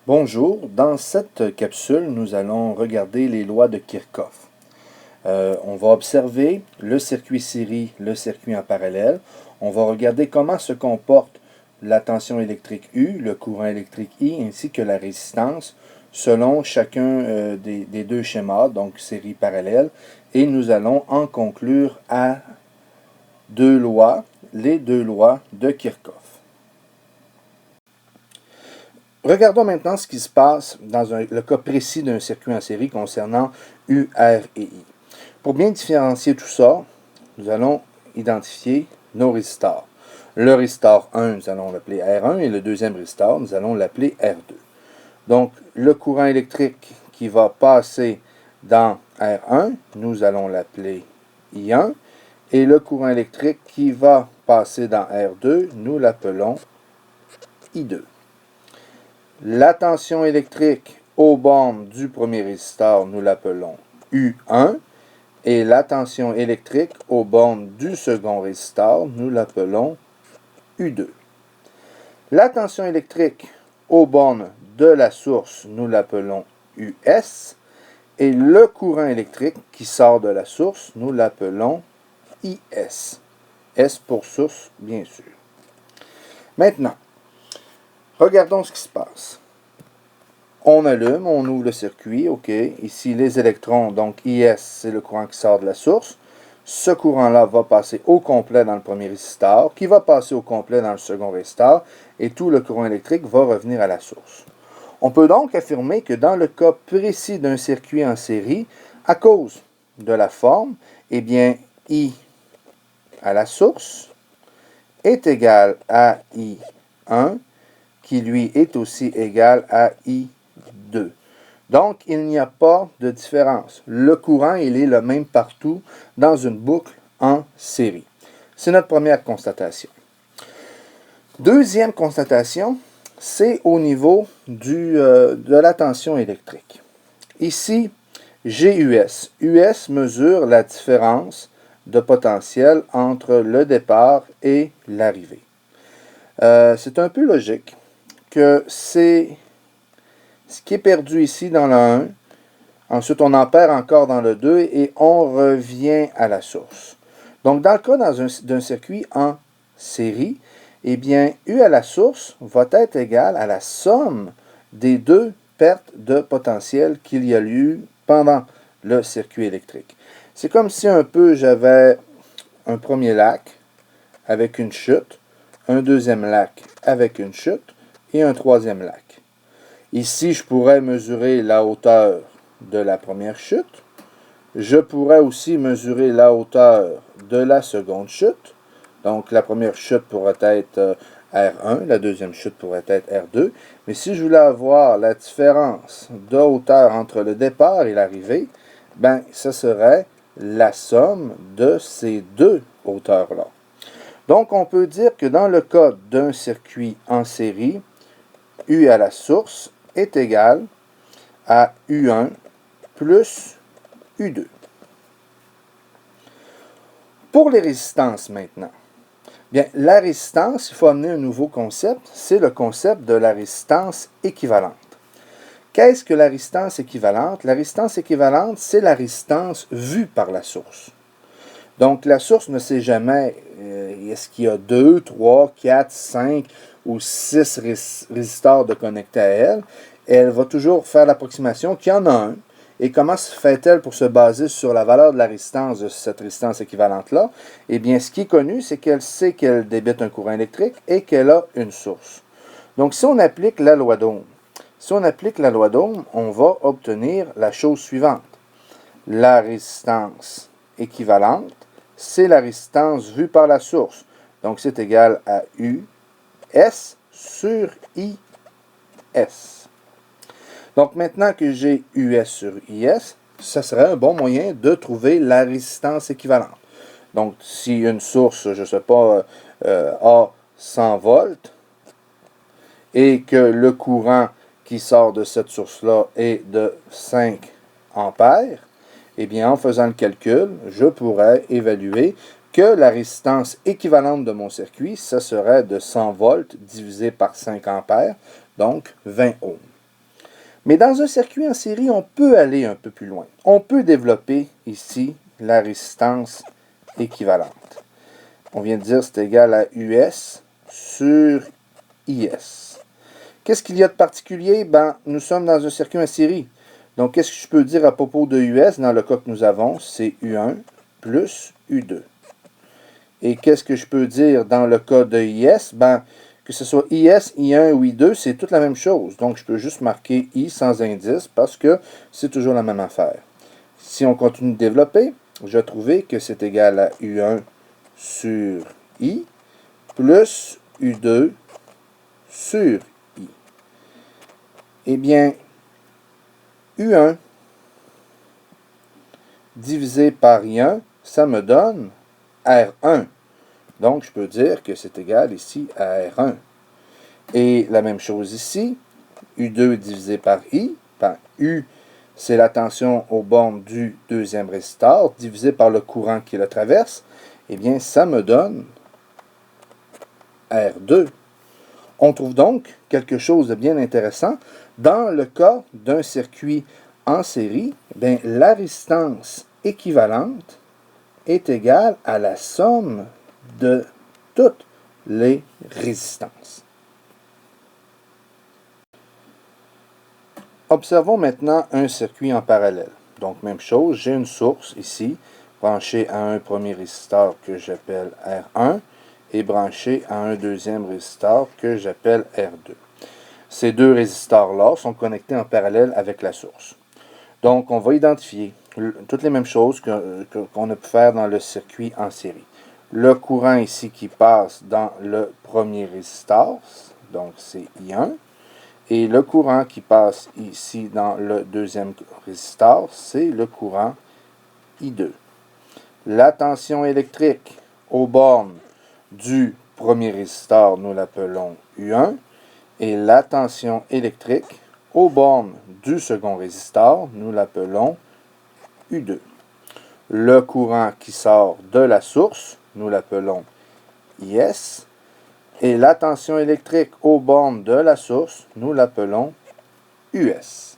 Bonjour, dans cette capsule, nous allons regarder les lois de Kirchhoff. On va observer le circuit série, le circuit en parallèle. On va regarder comment se comporte la tension électrique U, le courant électrique I, ainsi que la résistance, selon chacun des deux schémas, donc série parallèle. Et nous allons en conclure à les deux lois de Kirchhoff. Regardons maintenant ce qui se passe dans le cas précis d'un circuit en série concernant U, R et I. Pour bien différencier tout ça, nous allons identifier nos résistors. Le résistor 1, nous allons l'appeler R1 et le deuxième résistor, nous allons l'appeler R2. Donc, le courant électrique qui va passer dans R1, nous allons l'appeler I1 et le courant électrique qui va passer dans R2, nous l'appelons I2. La tension électrique aux bornes du premier résistor, nous l'appelons U1. Et la tension électrique aux bornes du second résistor, nous l'appelons U2. La tension électrique aux bornes de la source, nous l'appelons US. Et le courant électrique qui sort de la source, nous l'appelons IS. S pour source, bien sûr. Maintenant, regardons ce qui se passe. On allume, on ouvre le circuit, OK. Ici, les électrons, donc IS, c'est le courant qui sort de la source. Ce courant-là va passer au complet dans le premier résistor, qui va passer au complet dans le second résistor, et tout le courant électrique va revenir à la source. On peut donc affirmer que dans le cas précis d'un circuit en série, à cause de la forme, eh bien, I à la source est égal à I1, qui lui est aussi égal à I2. Donc, il n'y a pas de différence. Le courant, il est le même partout dans une boucle en série. C'est notre première constatation. Deuxième constatation, c'est au niveau de la tension électrique. Ici, j'ai US. US mesure la différence de potentiel entre le départ et l'arrivée. C'est un peu logique que c'est ce qui est perdu ici dans le 1. Ensuite, on en perd encore dans le 2 et on revient à la source. Donc, dans le cas d'un circuit en série, eh bien, U à la source va être égal à la somme des deux pertes de potentiel qu'il y a eu pendant le circuit électrique. C'est comme si un peu j'avais un premier lac avec une chute, un deuxième lac avec une chute et un troisième lac. Ici, je pourrais mesurer la hauteur de la première chute. Je pourrais aussi mesurer la hauteur de la seconde chute. Donc, la première chute pourrait être R1, la deuxième chute pourrait être R2. Mais si je voulais avoir la différence de hauteur entre le départ et l'arrivée, ben, ce serait la somme de ces deux hauteurs-là. Donc, on peut dire que dans le cas d'un circuit en série, U à la source est égal à U1 plus U2. Pour les résistances maintenant, bien, la résistance, il faut amener un nouveau concept, c'est le concept de la résistance équivalente. Qu'est-ce que la résistance équivalente? La résistance équivalente, c'est la résistance vue par la source. Donc, la source ne sait jamais est-ce qu'il y a 2, 3, 4, 5 ou 6 résistors de connectés à elle. Elle va toujours faire l'approximation qu'il y en a un. Et comment se fait-elle pour se baser sur la valeur de la résistance de cette résistance équivalente-là? Eh bien, ce qui est connu, c'est qu'elle sait qu'elle débite un courant électrique et qu'elle a une source. Donc, si on applique la loi d'Ohm, on va obtenir la chose suivante. La résistance équivalente, c'est la résistance vue par la source. Donc, c'est égal à US sur IS. Donc, maintenant que j'ai US sur IS, ça serait un bon moyen de trouver la résistance équivalente. Donc, si une source, je ne sais pas, a 100 volts et que le courant qui sort de cette source-là est de 5 ampères, eh bien, en faisant le calcul, je pourrais évaluer que la résistance équivalente de mon circuit, ça serait de 100 volts divisé par 5 ampères, donc 20 ohms. Mais dans un circuit en série, on peut aller un peu plus loin. On peut développer ici la résistance équivalente. On vient de dire que c'est égal à US sur IS. Qu'est-ce qu'il y a de particulier? Ben, nous sommes dans un circuit en série. Donc, qu'est-ce que je peux dire à propos de US dans le cas que nous avons? C'est U1 plus U2. Et qu'est-ce que je peux dire dans le cas de IS? Ben, que ce soit IS, I1 ou I2, c'est toute la même chose. Donc, je peux juste marquer I sans indice parce que c'est toujours la même affaire. Si on continue de développer, je vais trouver que c'est égal à U1 sur I plus U2 sur I. Eh bien, U1 divisé par I1, ça me donne R1. Donc, je peux dire que c'est égal ici à R1. Et la même chose ici, U2 divisé par I, ben, U, c'est la tension aux bornes du deuxième résisteur, divisé par le courant qui le traverse, eh bien, ça me donne R2. On trouve donc quelque chose de bien intéressant. Dans le cas d'un circuit en série, bien, la résistance équivalente est égale à la somme de toutes les résistances. Observons maintenant un circuit en parallèle. Donc, même chose, j'ai une source ici, branchée à un premier résisteur que j'appelle R1 et branchée à un deuxième résisteur que j'appelle R2. Ces deux résisteurs-là sont connectés en parallèle avec la source. Donc, on va identifier toutes les mêmes choses qu'on a pu faire dans le circuit en série. Le courant ici qui passe dans le premier résisteur, donc c'est I1. Et le courant qui passe ici dans le deuxième résisteur, c'est le courant I2. La tension électrique aux bornes du premier résisteur, nous l'appelons U1. Et la tension électrique aux bornes du second résisteur, nous l'appelons U2. Le courant qui sort de la source, nous l'appelons IS. Et la tension électrique aux bornes de la source, nous l'appelons US.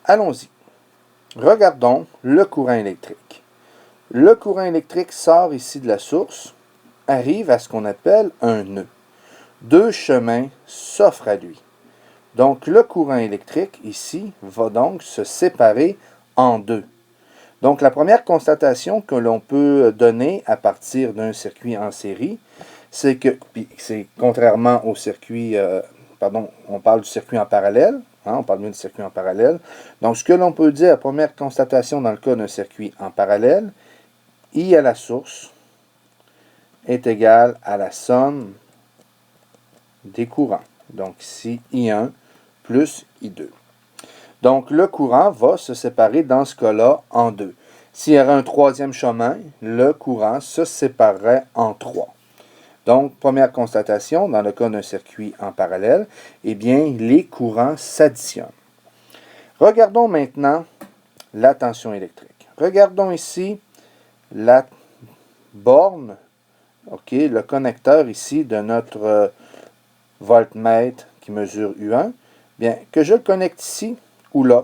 Allons-y. Regardons le courant électrique. Le courant électrique sort ici de la source, arrive à ce qu'on appelle un nœud. Deux chemins s'offrent à lui. Donc, le courant électrique, ici, va donc se séparer en deux. Donc, la première constatation que l'on peut donner à partir d'un circuit en série, c'est que, c'est contrairement au circuit, on parle du circuit en parallèle, on parle bien du circuit en parallèle. Donc, ce que l'on peut dire, première constatation dans le cas d'un circuit en parallèle, I à la source est égal à la somme des courants. Donc, ici, I1 plus I2. Donc, le courant va se séparer dans ce cas-là en deux. S'il y avait un troisième chemin, le courant se séparerait en trois. Donc, première constatation, dans le cas d'un circuit en parallèle, eh bien, les courants s'additionnent. Regardons maintenant la tension électrique. Regardons ici la borne, le connecteur ici de notre voltmètre qui mesure U1. Bien, que je le connecte ici ou là.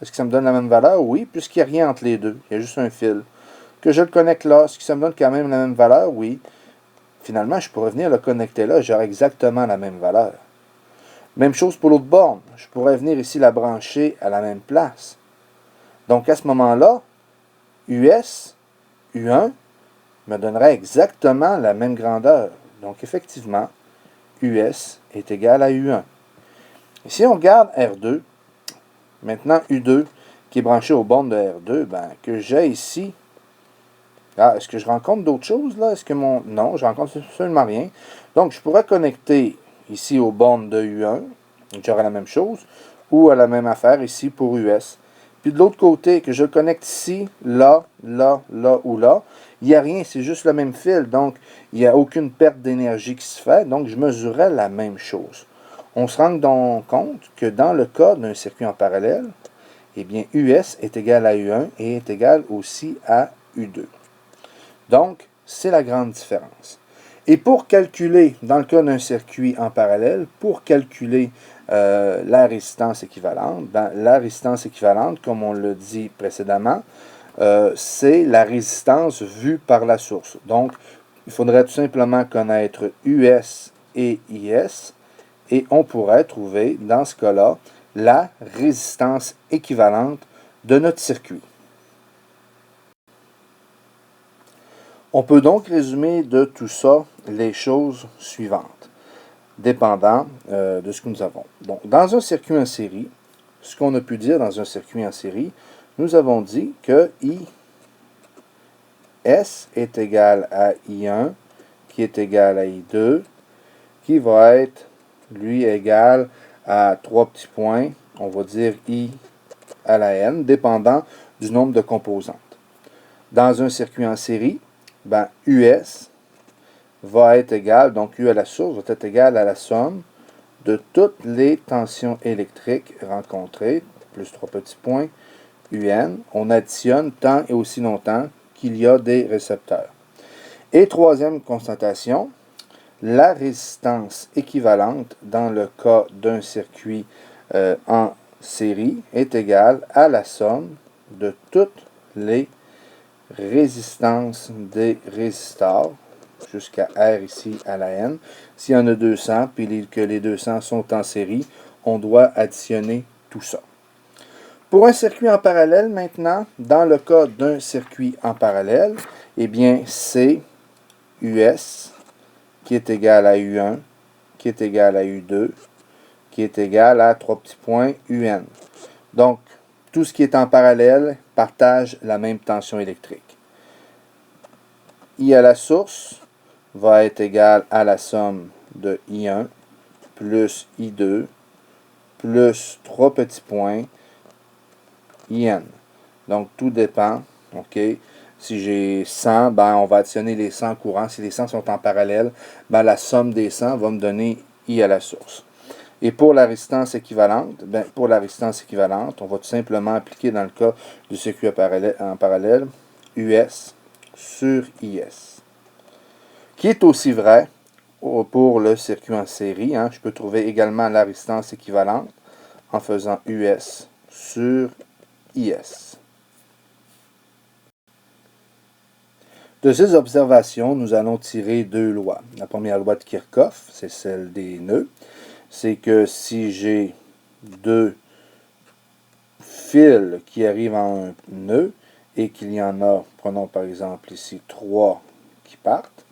Est-ce que ça me donne la même valeur? Oui, puisqu'il n'y a rien entre les deux. Il y a juste un fil. Que je le connecte là, est-ce que ça me donne quand même la même valeur? Oui. Finalement, je pourrais venir le connecter là, j'aurai exactement la même valeur. Même chose pour l'autre borne. Je pourrais venir ici la brancher à la même place. Donc, à ce moment-là, US, U1, me donnerait exactement la même grandeur. Donc, effectivement, US est égal à U1. Et si on regarde R2, maintenant U2, qui est branché aux bornes de R2, ben, que j'ai ici. Ah, est-ce que je rencontre d'autres choses là? Est-ce que mon. Non, je rencontre absolument rien. Donc, je pourrais connecter ici aux bornes de U1, j'aurai la même chose, ou à la même affaire ici pour US. Puis de l'autre côté, que je le connecte ici, là, là, là ou là, il n'y a rien, c'est juste le même fil. Donc, il n'y a aucune perte d'énergie qui se fait. Donc, je mesurais la même chose. On se rend donc compte que dans le cas d'un circuit en parallèle, eh bien, US est égal à U1 et est égal aussi à U2. Donc, c'est la grande différence. Et pour calculer, dans le cas d'un circuit en parallèle, pour calculer la résistance équivalente, ben, la résistance équivalente, comme on l'a dit précédemment, c'est la résistance vue par la source. Donc, il faudrait tout simplement connaître US et IS, et on pourrait trouver, dans ce cas-là, la résistance équivalente de notre circuit. On peut donc résumer de tout ça les choses suivantes, dépendant de ce que nous avons. Donc, dans un circuit en série, ce qu'on a pu dire dans un circuit en série, nous avons dit que IS est égal à I1, qui est égal à I2, qui va être, lui, égal à 3 petits points, on va dire I à la N, dépendant du nombre de composantes. Dans un circuit en série, ben, US va être égal, donc U à la source va être égal à la somme de toutes les tensions électriques rencontrées, plus 3 petits points, UN. On additionne tant et aussi longtemps qu'il y a des récepteurs. Et troisième constatation, la résistance équivalente dans le cas d'un circuit en série est égale à la somme de toutes les résistances des résistors jusqu'à R ici à la N. S'il y en a 200 puis que les 200 sont en série, on doit additionner tout ça. Pour un circuit en parallèle maintenant, dans le cas d'un circuit en parallèle, eh bien c'est US qui est égal à U1, qui est égal à U2, qui est égal à 3 petits points UN. Donc, tout ce qui est en parallèle partage la même tension électrique. I à la source va être égal à la somme de I1 plus I2 plus 3 petits points IN. Donc, tout dépend. OK? Si j'ai 100, ben, on va additionner les 100 courants. Si les 100 sont en parallèle, ben, la somme des 100 va me donner I à la source. Et pour la résistance équivalente, ben, on va tout simplement appliquer dans le cas du circuit en parallèle US sur IS. Qui est aussi vrai pour le circuit en série. Hein. Je peux trouver également la résistance équivalente en faisant US sur IS. De ces observations, nous allons tirer deux lois. La première loi de Kirchhoff, c'est celle des nœuds. C'est que si j'ai deux fils qui arrivent en un nœud et qu'il y en a, prenons par exemple ici 3 qui partent.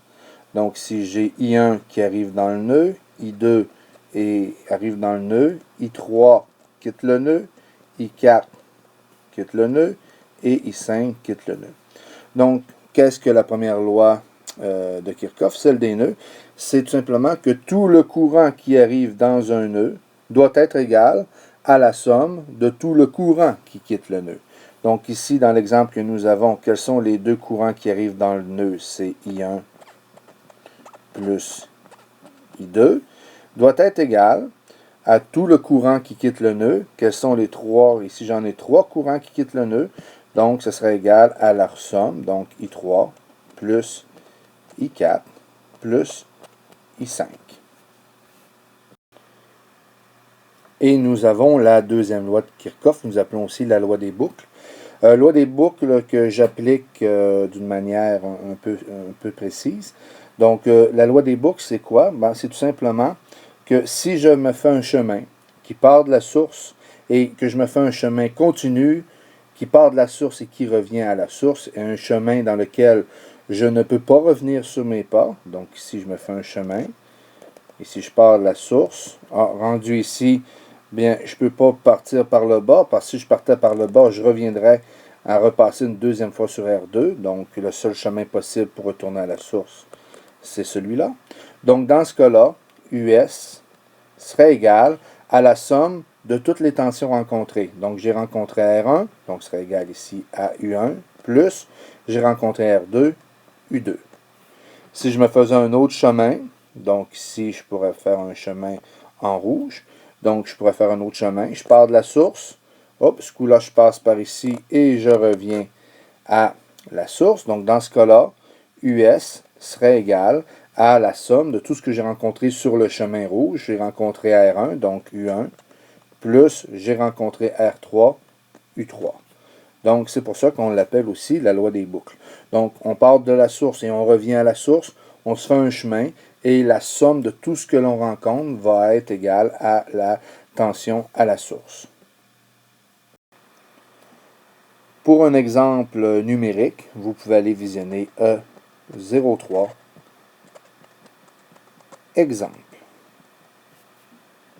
Donc si j'ai I1 qui arrive dans le nœud, I2 arrive dans le nœud, I3 quitte le nœud, I4 quitte le nœud et I5 quitte le nœud. Donc, qu'est-ce que la première loi de Kirchhoff, celle des nœuds? C'est tout simplement que tout le courant qui arrive dans un nœud doit être égal à la somme de tout le courant qui quitte le nœud. Donc ici, dans l'exemple que nous avons, quels sont les deux courants qui arrivent dans le nœud? C'est I1 plus I2 doit être égal à tout le courant qui quitte le nœud. Quels sont les trois? Ici, j'en ai 3 courants qui quittent le nœud. Donc, ce serait égal à leur somme, donc I3 plus I4 plus I5. Et nous avons la deuxième loi de Kirchhoff, nous appelons aussi la loi des boucles. Loi des boucles que j'applique d'une manière un peu précise. Donc, la loi des boucles, c'est quoi? Ben, c'est tout simplement que si je me fais un chemin qui part de la source et que je me fais un chemin continu qui part de la source et qui revient à la source, et un chemin dans lequel je ne peux pas revenir sur mes pas, donc ici je me fais un chemin, et si je pars de la source, rendu ici, bien, je ne peux pas partir par le bas, parce que si je partais par le bas, je reviendrais à repasser une deuxième fois sur R2, donc le seul chemin possible pour retourner à la source, c'est celui-là. Donc dans ce cas-là, US serait égal à la somme de toutes les tensions rencontrées. Donc j'ai rencontré R1, donc ce serait égal ici à U1, plus j'ai rencontré R2, U2. Si je me faisais un autre chemin, donc ici je pourrais faire un chemin en rouge, donc je pourrais faire un autre chemin, je pars de la source, hop, ce coup-là je passe par ici et je reviens à la source. Donc dans ce cas-là, US serait égal à la somme de tout ce que j'ai rencontré sur le chemin rouge. J'ai rencontré R1, donc U1, plus j'ai rencontré R3, U3. Donc, c'est pour ça qu'on l'appelle aussi la loi des boucles. Donc, on part de la source et on revient à la source, on se fait un chemin, et la somme de tout ce que l'on rencontre va être égale à la tension à la source. Pour un exemple numérique, vous pouvez aller visionner E03, exemple.